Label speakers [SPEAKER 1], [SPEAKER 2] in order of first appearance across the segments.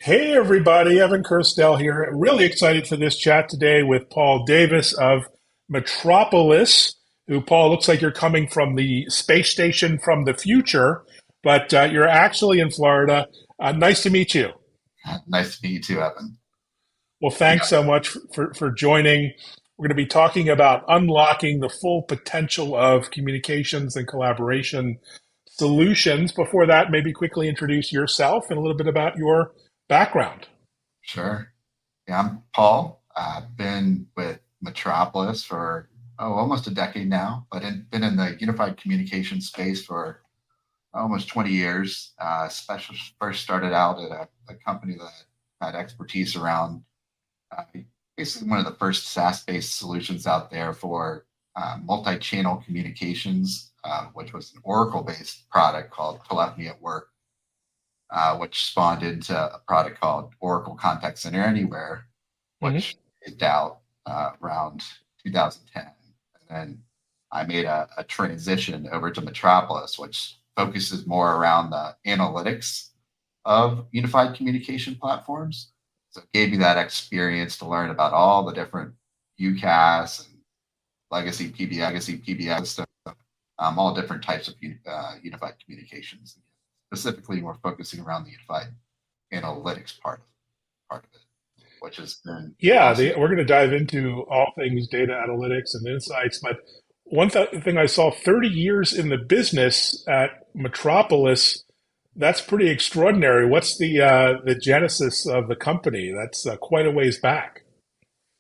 [SPEAKER 1] Hey everybody, Evan Kirstel here. Really excited for this chat today with Paul Davis of Metropolis, who, Paul, looks like you're coming from the space station from the future, but you're actually in Florida. Nice to meet you.
[SPEAKER 2] Nice to meet you too, Evan.
[SPEAKER 1] Well,
[SPEAKER 2] Yeah,
[SPEAKER 1] thanks so much for joining. We're going to be talking about unlocking the full potential of communications and collaboration solutions. Before that, maybe quickly introduce yourself and a little bit about your background.
[SPEAKER 2] sure. Yeah, I'm Paul. I've been with Metropolis for almost a decade now, but been in the unified communication space for almost 20 years. Special first started out at a company that had expertise around uh, basically one of the first SaaS-based solutions out there for multi-channel communications, which was an Oracle-based product called Telephony at Work, which spawned into a product called Oracle Contact Center Anywhere,
[SPEAKER 1] Mhm.
[SPEAKER 2] which is out around 2010. And then I made a transition over to Metropolis, which focuses more around the analytics of unified communication platforms. So it gave me that experience to learn about all the different UCaaS and legacy PBX stuff, all different types of unified communications. Specifically, we're focusing around the unified analytics part of it, which has been
[SPEAKER 1] Yeah,
[SPEAKER 2] awesome.
[SPEAKER 1] we're going to dive into all things data analytics and insights. But thing I saw 30 years in the business at Metropolis, that's pretty extraordinary. What's the genesis of the company? That's quite a ways back.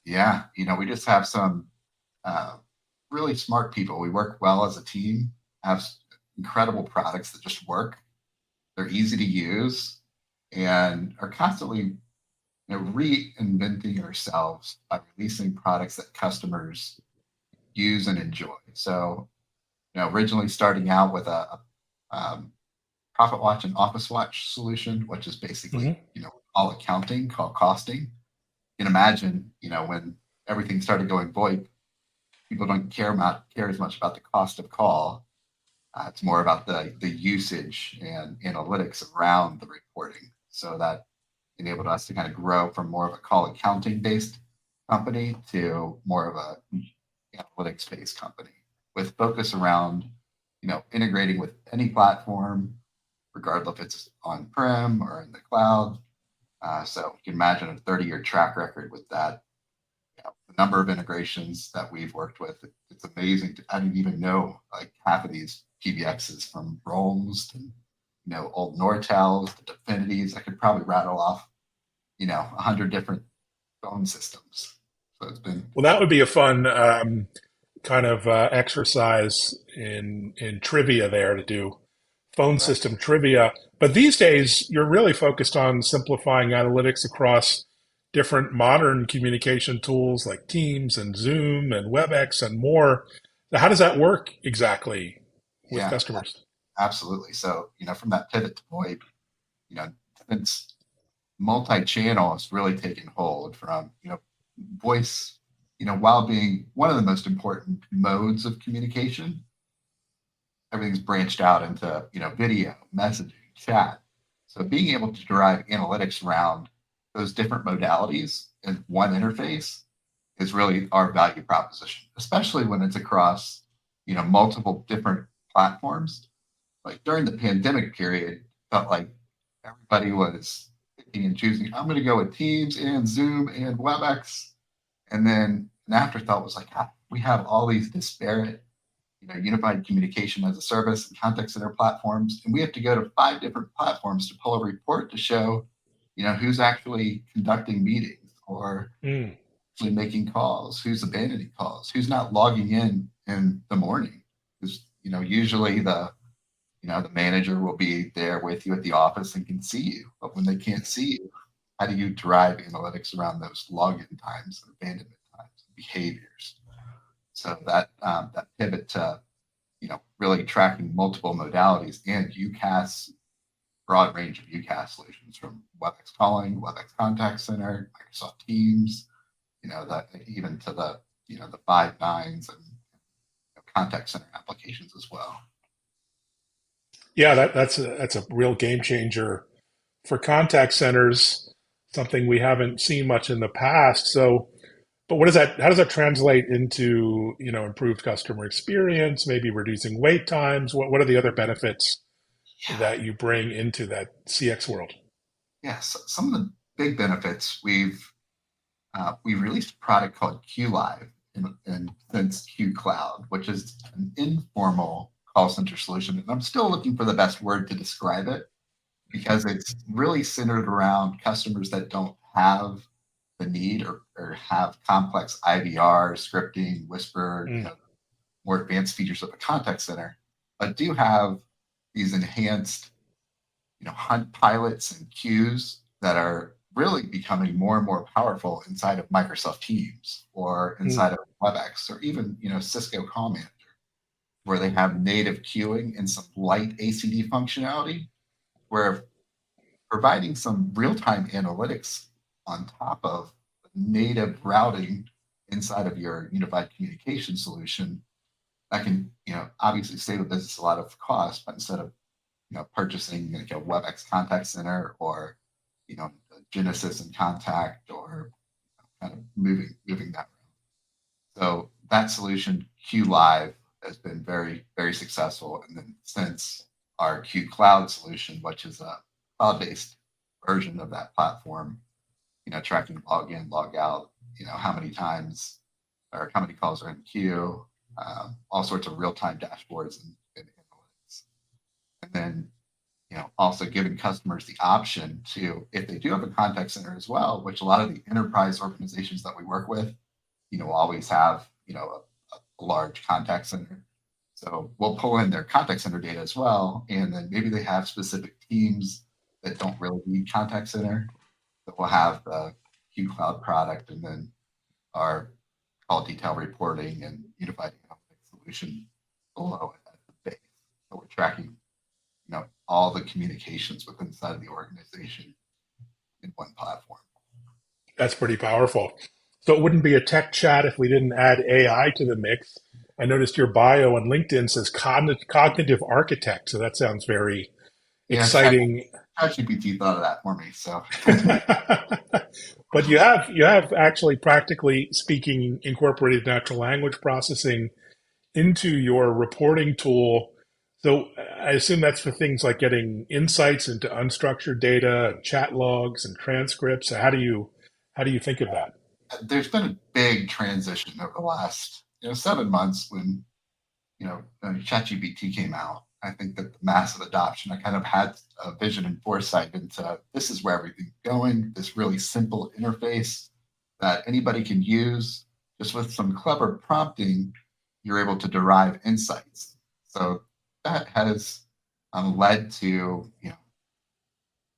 [SPEAKER 2] Yeah, we just have some uh, really smart people. We work well as a team, have incredible products that just work. They're easy to use and are constantly reinventing ourselves by releasing products that customers use and enjoy. So, originally starting out with a Profit Watch and Office Watch solution, which is basically,
[SPEAKER 1] Hmm.
[SPEAKER 2] all accounting called costing. You can imagine, when everything started going VoIP, people don't care as much about the cost of call. It's more about the usage and analytics around the reporting. So that enabled us to kind of grow from more of a call accounting based company to more of a analytics based company with focus around, integrating with any platform, regardless if it's on prem or in the cloud. So you can imagine a 30-year track record with that. The number of integrations that we've worked with, it's amazing. I didn't even know like half of these PBXs from Roams to, old Nortels to Definities. I could probably rattle off, 100 different phone systems. So it's been
[SPEAKER 1] Well, that would be a fun kind of exercise in trivia there to do phone
[SPEAKER 2] right.
[SPEAKER 1] system trivia. But these days, you're really focused on simplifying analytics across different modern communication tools like Teams and Zoom and WebEx and more. So how does that work exactly with
[SPEAKER 2] Yeah,
[SPEAKER 1] customers?
[SPEAKER 2] absolutely. So, from that pivot to VoIP, you know, it's multi-channel has really taken hold from, voice, while being one of the most important modes of communication, everything's branched out into, video, messaging, chat. So being able to derive analytics around those different modalities in one interface is really our value proposition, especially when it's across, multiple different platforms. Like during the pandemic period, felt like everybody was picking and choosing. I'm going to go with Teams and Zoom and WebEx, and then an afterthought was like, we have all these disparate, unified communication as a service and contact center platforms, and we have to go to 5 different platforms to pull a report to show, who's actually conducting meetings or
[SPEAKER 1] Mm.
[SPEAKER 2] actually making calls, who's abandoning calls, who's not logging in the morning. Because usually the manager will be there with you at the office and can see you. But when they can't see you, how do you drive analytics around those login times and abandonment times, behaviors? So that pivot to really tracking multiple modalities and UCaaS, broad range of UCaaS solutions from WebEx calling, WebEx Contact Center, Microsoft Teams, that even to the five nines and contact center applications as well.
[SPEAKER 1] Yeah, that's a real game changer for contact centers. something we haven't seen much in the past. So, but what does that? How does that translate into improved customer experience? Maybe reducing wait times. What are the other benefits
[SPEAKER 2] Yeah.
[SPEAKER 1] that you bring into that CX world?
[SPEAKER 2] Yes. Some of the big benefits we've released a product called Q Live and since Q Cloud, which is an informal call center solution. And I'm still looking for the best word to describe it because it's really centered around customers that don't have the need or have complex IVR, scripting, whisper,
[SPEAKER 1] Mm,
[SPEAKER 2] more advanced features of a contact center, but do have these enhanced, hunt pilots and queues that are really becoming more and more powerful inside of Microsoft Teams or
[SPEAKER 1] mm,
[SPEAKER 2] inside of WebEx or even, Cisco Call Manager, where they have native queuing and some light ACD functionality, where providing some real-time analytics on top of native routing inside of your unified communication solution that can, obviously save a business a lot of cost, but instead of, purchasing like a WebEx contact center or, Genesis and Contact or kind of moving that. So that solution, Q Live, has been very, very successful. And then since our Q Cloud solution, which is a cloud-based version of that platform, tracking log in, log out, how many times or how many calls are in queue, all sorts of real-time dashboards and analytics. And then, also giving customers the option to, if they do have a contact center as well, which a lot of the enterprise organizations that we work with, always have, a large contact center. So we'll pull in their contact center data as well. And then maybe they have specific teams that don't really need contact center. So we'll have the Q Cloud product and then our call detail reporting and unified analytics solution below it at the base. So we're tracking, all the communications within inside of the organization in one platform.
[SPEAKER 1] that's pretty powerful. So it wouldn't be a tech chat if we didn't add AI to the mix. I noticed your bio on LinkedIn says cognitive architect. So that sounds very
[SPEAKER 2] Yeah,
[SPEAKER 1] exciting.
[SPEAKER 2] ChatGPT thought of that for me. So
[SPEAKER 1] But you have actually, practically speaking, incorporated natural language processing into your reporting tool. So I assume that's for things like getting insights into unstructured data, and chat logs, and transcripts. So how do you think of that?
[SPEAKER 2] there's been a big transition over the last 7 months when ChatGPT came out. I think that the massive adoption, I kind of had a vision and foresight into this is where everything's going. This really simple interface that anybody can use, just with some clever prompting, you're able to derive insights. So that has led to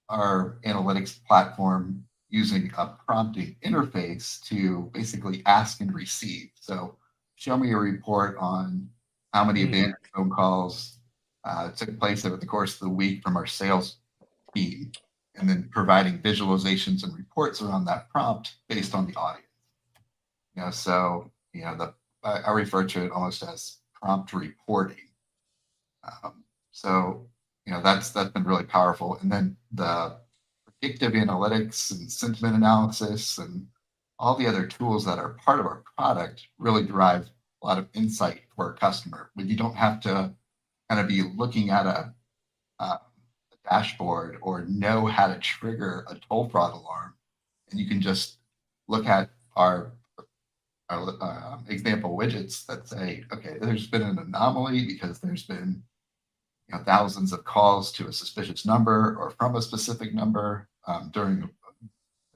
[SPEAKER 2] our analytics platform using a prompting interface to basically ask and receive. So show me a report on how many
[SPEAKER 1] Mm,
[SPEAKER 2] abandoned phone calls took place over the course of the week from our sales team, and then providing visualizations and reports around that prompt based on the audience. So I refer to it almost as prompt reporting. So that's been really powerful. And then the predictive analytics and sentiment analysis and all the other tools that are part of our product really drive a lot of insight for our customer. When you don't have to kind of be looking at a dashboard or know how to trigger a toll fraud alarm, and you can just look at our example widgets that say, okay, there's been an anomaly because there's been thousands of calls to a suspicious number or from a specific number during a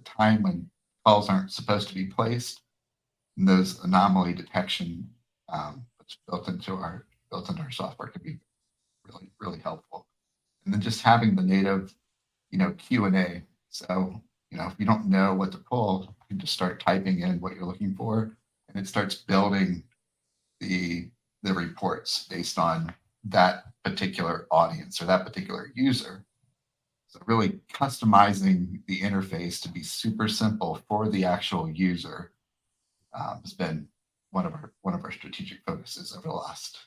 [SPEAKER 2] time when calls aren't supposed to be placed. And those anomaly detection, which built into our software, can be really, really helpful. And then just having the native, Q&A. So, if you don't know what to pull, you can just start typing in what you're looking for, and it starts building the reports based on that particular audience or that particular user. So really customizing the interface to be super simple for the actual user has been one of our strategic focuses over the last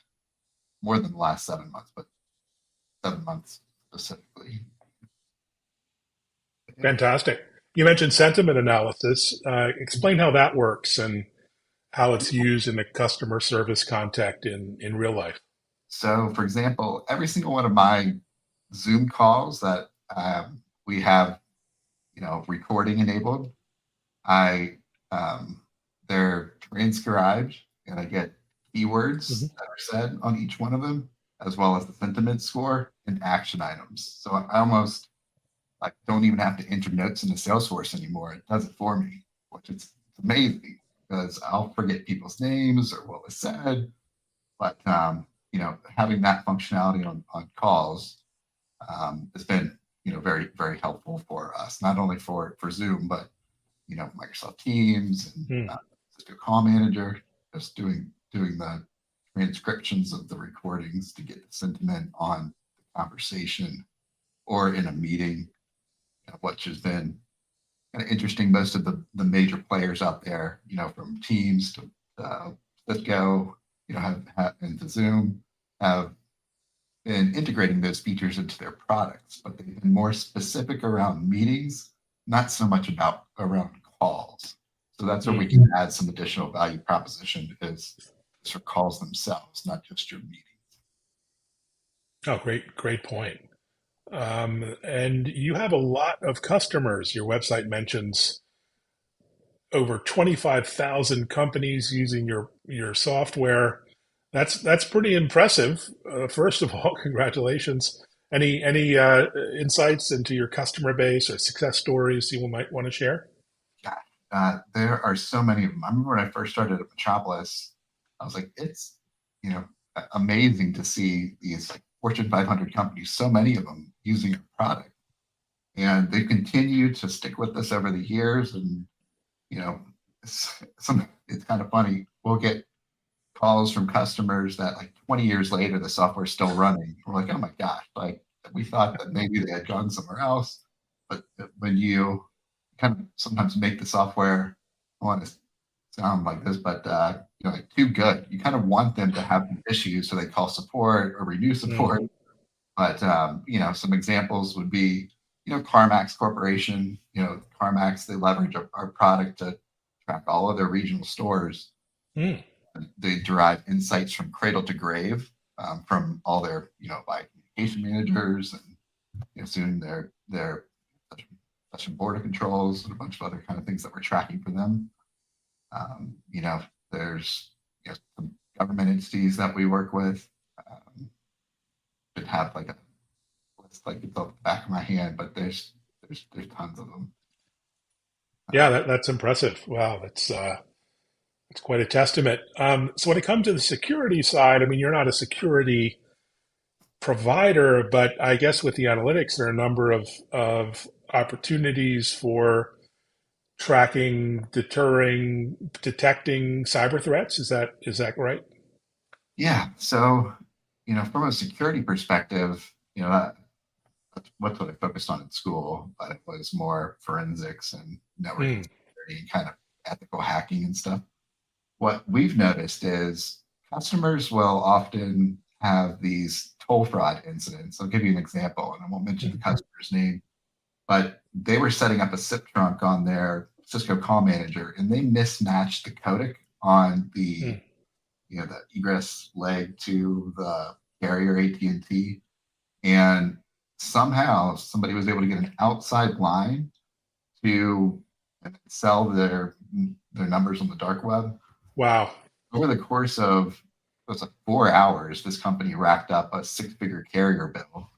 [SPEAKER 2] more than the last 7 months, but 7 months specifically.
[SPEAKER 1] fantastic. You mentioned sentiment analysis. Explain how that works and how it's used in a customer service context in real life.
[SPEAKER 2] So, for example, every single one of my Zoom calls that we have, recording enabled, I they're transcribed, and I get
[SPEAKER 1] Hmm.
[SPEAKER 2] keywords that are said on each one of them, as well as the sentiment score and action items. So I almost like don't even have to enter notes into Salesforce anymore. It does it for me, which is amazing because I'll forget people's names or what was said. But having that functionality on calls has been very very helpful for us, not only for Zoom, but Microsoft Teams and
[SPEAKER 1] Mm.
[SPEAKER 2] Cisco Call Manager, just doing the transcriptions of the recordings to get the sentiment on the conversation or in a meeting, which has been kind of interesting. Most of the major players out there, from Teams to Cisco, have into Zoom, have been integrating those features into their products, but they've been more specific around meetings, not so much about around calls. So that's where we
[SPEAKER 1] Mm.
[SPEAKER 2] can add some additional value proposition is for calls themselves, not just your meetings.
[SPEAKER 1] Oh, great point. And you have a lot of customers. Your website mentions over 25,000 companies using your software. That's pretty impressive. First of all, congratulations. Any insights into your customer base or success stories you might want to share?
[SPEAKER 2] Yeah, there are so many of them. I remember when I first started at Metropolis, I was like, it's amazing to see these like Fortune 500 companies, so many of them using our product, and they continue to stick with us over the years. And it's kind of funny. We'll get calls from customers that like 20 years later the software's still running. We're like, oh my gosh, like we thought that maybe they had gone somewhere else. But when you kind of sometimes make the software, I want to sound like this, but like too good, you kind of want them to have issues, so they call support or renew
[SPEAKER 1] Mm.
[SPEAKER 2] support. But some examples would be, CarMax Corporation. CarMax, they leverage our product to track all of their regional stores.
[SPEAKER 1] Mm.
[SPEAKER 2] They derive insights from cradle to grave, from all their by communication managers, and soon their session border controls and a bunch of other kind of things that we're tracking for them. There's some government entities that we work with. Should have like a list like it's off the back of my hand, but there's tons of them.
[SPEAKER 1] Yeah, that's impressive. Wow, that's quite a testament. So when it comes to the security side, I mean, you're not a security provider, but I guess with the analytics, there are a number of opportunities for tracking, deterring, detecting cyber threats. Is that right?
[SPEAKER 2] Yeah. So, from a security perspective, that's what I focused on in school, but it was more forensics and networking
[SPEAKER 1] Mm.
[SPEAKER 2] security and kind of ethical hacking and stuff. What we've noticed is customers will often have these toll fraud incidents. I'll give you an example, and I won't mention the
[SPEAKER 1] Mm.
[SPEAKER 2] customer's name, but they were setting up a SIP trunk on their Cisco Call Manager, and they mismatched the codec on
[SPEAKER 1] Mm.
[SPEAKER 2] the egress leg to the carrier AT&T, and somehow somebody was able to get an outside line to sell their numbers on the dark web.
[SPEAKER 1] Wow.
[SPEAKER 2] Over the course of it was like 4 hours, this company racked up a six-figure carrier bill,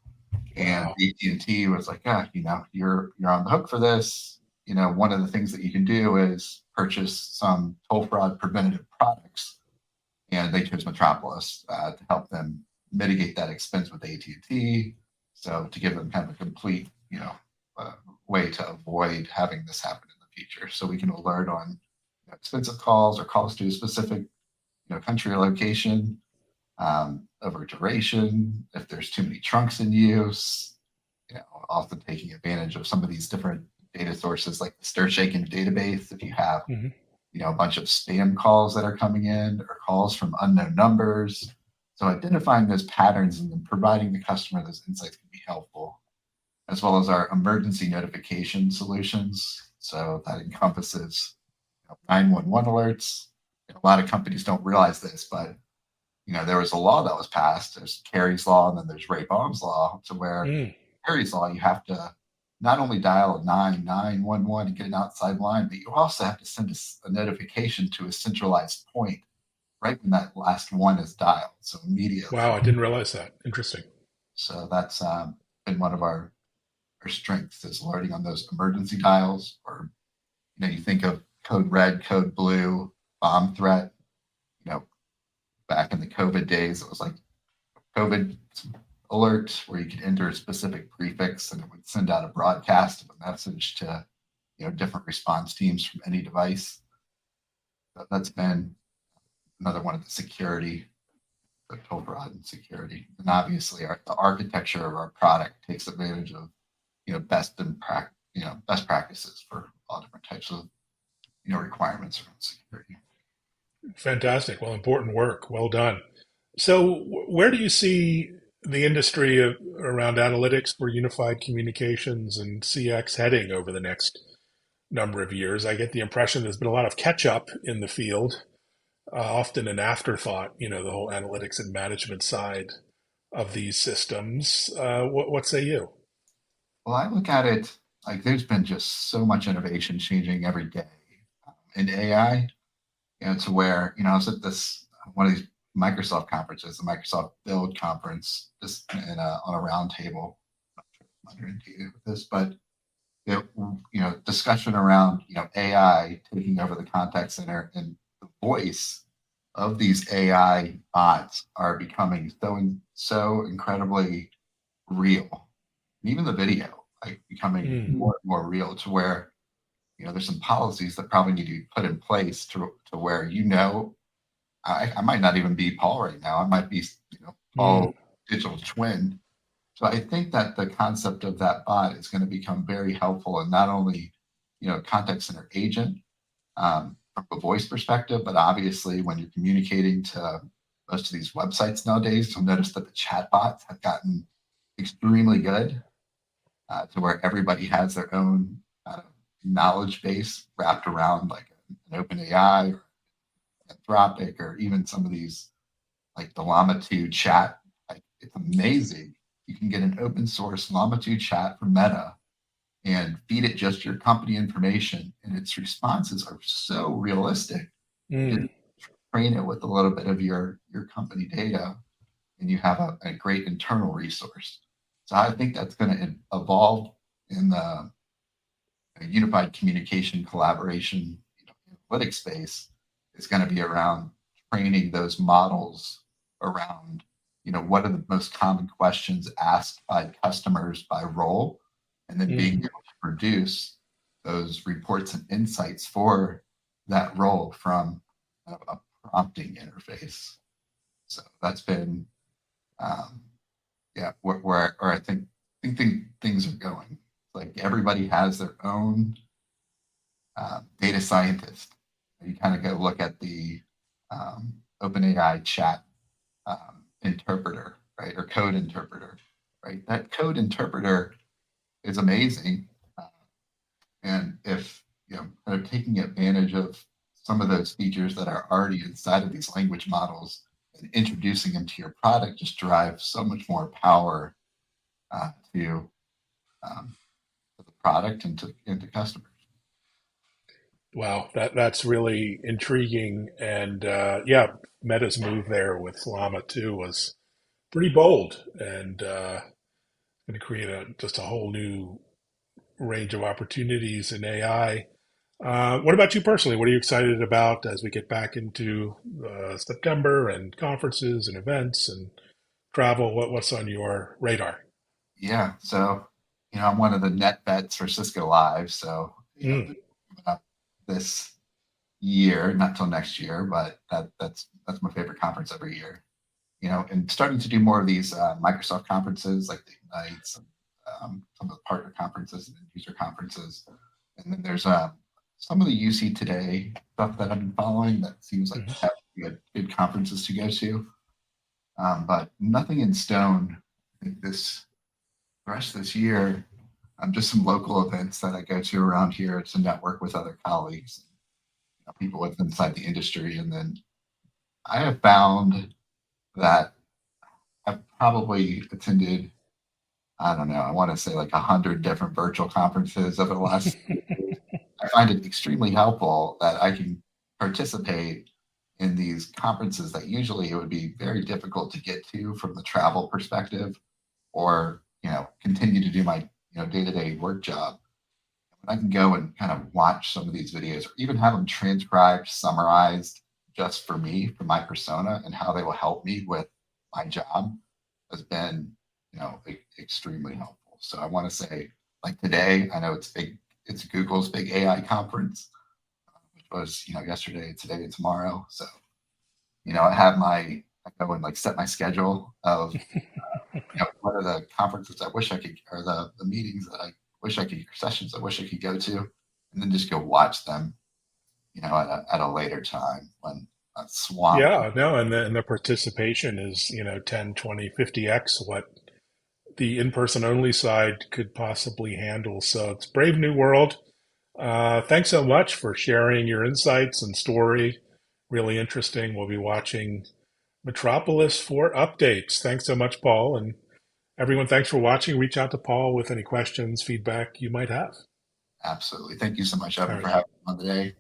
[SPEAKER 2] and
[SPEAKER 1] Wow.
[SPEAKER 2] AT&T was like, "Yeah, you're on the hook for this. One of the things that you can do is purchase some toll fraud preventative products." And they chose Metropolis to help them mitigate that expense with AT&T. So to give them kind of a complete, uh, way to avoid having this happen in the future. So we can alert on expensive calls or calls to a specific, country or location, over duration, if there's too many trunks in use, often taking advantage of some of these different data sources like the stir shaken database. If you have
[SPEAKER 1] Mhm.
[SPEAKER 2] a bunch of spam calls that are coming in or calls from unknown numbers. So identifying those patterns and then providing the customer those insights can be helpful, as well as our emergency notification solutions. So that encompasses 911 alerts. A lot of companies don't realize this, but there was a law that was passed. There's Kerry's law, and then there's Ray Baum's law, to where
[SPEAKER 1] Mm.
[SPEAKER 2] Kerry's law, you have to not only dial a 911 and get an outside line, but you also have to send a notification to a centralized point right when that last one is dialed, so
[SPEAKER 1] Wow,
[SPEAKER 2] immediately.
[SPEAKER 1] I didn't realize that. Interesting.
[SPEAKER 2] So that's been one of our strengths, is alerting on those emergency dials. Or you think of code red, code blue, bomb threat. You know, back in the COVID days, it was like COVID alert where you could enter a specific prefix and it would send out a broadcast of a message to different response teams from any device. That's been another one of the security, the override and security. And obviously the architecture of our product takes advantage of best practices for all different types of requirements around security.
[SPEAKER 1] Fantastic. Well, important work. Well done. So, where do you see the industry around analytics for unified communications and CX heading over the next number of years? I get the impression there's been a lot of catch up in the field, often an afterthought, the whole analytics and management side of these systems. What say you?
[SPEAKER 2] Well, I look at it like there's been just so much innovation changing every day in AI, to where, I was at one of these Microsoft conferences, the Microsoft Build conference, just on a round table. I'm not sure if I'm into with this, but discussion around AI taking over the contact center, and the voice of these AI bots are becoming so incredibly real. And even the video, like, becoming
[SPEAKER 1] Mm.
[SPEAKER 2] more and more real, to where there's some policies that probably need to be put in place to where I might not even be Paul right now. I might be
[SPEAKER 1] Mm.
[SPEAKER 2] Paul digital twin. So I think that the concept of that bot is going to become very helpful in not only contact center agent, from a voice perspective, but obviously when you're communicating to most of these websites nowadays, you'll notice that the chat bots have gotten extremely good, to where everybody has their own knowledge base wrapped around, like an OpenAI or Anthropic, or even some of these like the Llama 2 chat. Like, it's amazing. You can get an open source Llama 2 chat from Meta and feed it just your company information, and its responses are so realistic. You
[SPEAKER 1] Mm.
[SPEAKER 2] just train it with a little bit of your company data, and you have a great internal resource. So I think that's going to evolve in the unified communication collaboration analytics space. Is going to be around training those models around what are the most common questions asked by customers by role, and then being
[SPEAKER 1] Mm.
[SPEAKER 2] able to produce those reports and insights for that role from a prompting interface. So that's been where I think things are going. Like, everybody has their own data scientist. You kind of go look at the OpenAI chat interpreter, right, or code interpreter, right? That code interpreter is amazing, and if kind of taking advantage of some of those features that are already inside of these language models and introducing them to your product, just drives so much more power to the product and to customers.
[SPEAKER 1] Wow, that's really intriguing. And yeah, Meta's move there with Llama 2 was pretty bold, and going to create just a whole new range of opportunities in AI. What about you personally? What are you excited about as we get back into September and conferences and events and travel? What's on your radar?
[SPEAKER 2] Yeah, so I'm one of the net vets for Cisco Live, so
[SPEAKER 1] Mm.
[SPEAKER 2] coming up this year, not till next year, but that's my favorite conference every year. And starting to do more of these Microsoft conferences, like the Ignites, and some of the partner conferences and user conferences. And then there's some of the UC Today stuff that I've been following that seems like
[SPEAKER 1] Mhm.
[SPEAKER 2] have good conferences to go to. But nothing in stone. I think the rest of this year, just some local events that I go to around here to network with other colleagues, people with inside the industry. And then I have found that I've probably attended, I don't know, I want to say like 100 different virtual conferences over the last years. I find it extremely helpful that I can participate in these conferences that usually it would be very difficult to get to from the travel perspective, or continue to do my day-to-day work job. I can go and kind of watch some of these videos, or even have them transcribed, summarized just for me, for my persona, and how they will help me with my job, has been, extremely helpful. So I want to say, like today, I know it's Google's big AI conference, which was, yesterday, today, and tomorrow. So, I go and like set my schedule of, what are the conferences I wish I could, or the meetings that I wish I could, sessions I wish I could go to, and then just go watch them, at a later time when I'm swamped.
[SPEAKER 1] Yeah, no, and the participation is, 10, 20, 50x what the in-person only side could possibly handle. So it's brave new world. Thanks so much for sharing your insights and story. Really interesting. We'll be watching Metropolis for updates. Thanks so much, Paul. And everyone, thanks for watching. Reach out to Paul with any questions, feedback you might have.
[SPEAKER 2] Absolutely. Thank you so much,
[SPEAKER 1] All
[SPEAKER 2] Evan, for
[SPEAKER 1] right.
[SPEAKER 2] having me on today.